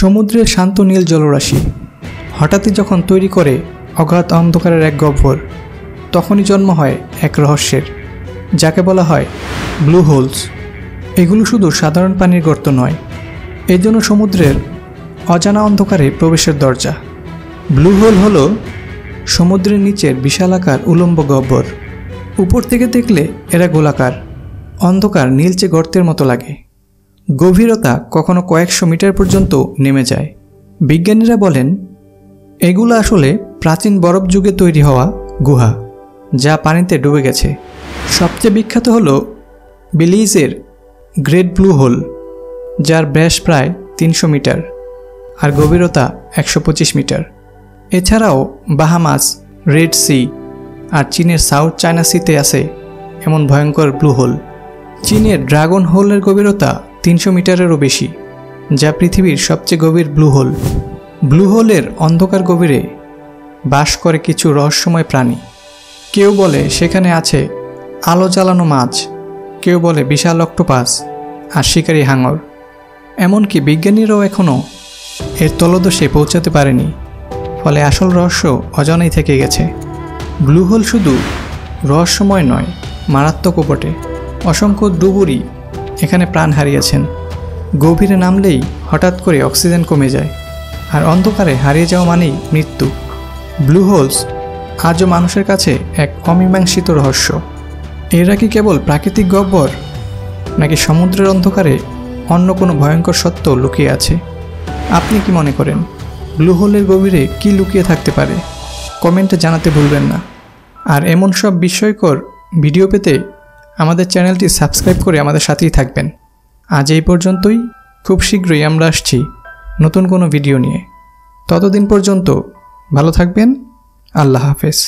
সমুদ্রের শান্ত নীল জলরাশি হঠাৎই যখন তৈরি করে অগাধ অন্ধকারের এক গহ্বর, তখনই জন্ম হয় এক রহস্যের, যাকে বলা হয় ব্লু হোলস। এগুলো শুধু সাধারণ পানির গর্ত নয়, এর জন্য সমুদ্রের অজানা অন্ধকারে প্রবেশের দরজা। ব্লু হোল হলো সমুদ্রের নিচের বিশালাকার উলম্ব গহ্বর। উপর থেকে দেখলে এরা গোলাকার, অন্ধকার নীলচে গর্তের মতো লাগে। গভীরতা কখনো কয়েকশো মিটার পর্যন্ত নেমে যায়। বিজ্ঞানীরা বলেন এগুলো আসলে প্রাচীন বরফ যুগে তৈরি হওয়া গুহা, যা পানিতে ডুবে গেছে। সবচেয়ে বিখ্যাত হলো বেলিজের গ্রেট ব্লু হোল, যার ব্যাস প্রায় 300 মিটার আর গভীরতা 125 মিটার। এছাড়াও বাহামাস, রেড সি আর চীনের সাউথ চায়না সিতে আছে এমন ভয়ঙ্কর ব্লু হোল। চীনের ড্রাগন হোলের গভীরতা 300 মিটারেরও বেশি, যা পৃথিবীর সবচেয়ে গভীর ব্লু হোল। ব্লু হোলের অন্ধকার গভীরে বাস করে কিছু রহস্যময় প্রাণী। কেউ বলে সেখানে আছে আলো জ্বালানো মাছ, কেউ বলে বিশাল অক্টোপাস আর শিকারী হাঙর। এমনকি বিজ্ঞানীরাও এখনও এর তলদেশে পৌঁছাতে পারেনি, ফলে আসল রহস্য অজানাই থেকে গেছে। ব্লু হোল শুধু রহস্যময় নয়, মারাত্মকও বটে। অসংখ্য ডুবুরি এখানে প্রাণ হারিয়েছেন। গভীরে নামলেই হঠাৎ করে অক্সিজেন কমে যায়, আর অন্ধকারে হারিয়ে যাওয়া মানেই মৃত্যু। ব্লু হোলস আজও মানুষের কাছে এক অমীমাংসিত রহস্য। এরা কি কেবল প্রাকৃতিক গহ্বর, নাকি সমুদ্রের অন্ধকারে অন্য কোনো ভয়ঙ্কর সত্য লুকিয়ে আছে? আপনি কি মনে করেন ব্লু হোলের গভীরে কি লুকিয়ে থাকতে পারে? কমেন্টে জানাতে ভুলবেন না। আর এমন সব বিস্ময়কর ভিডিও পেতে আমাদের চ্যানেলটি সাবস্ক্রাইব করে আমাদের সাথেই থাকবেন। আজ এই পর্যন্তই। খুব শীঘ্রই আমরা আসছি নতুন কোনো ভিডিও নিয়ে। ততদিন পর্যন্ত ভালো থাকবেন। আল্লাহ হাফেজ।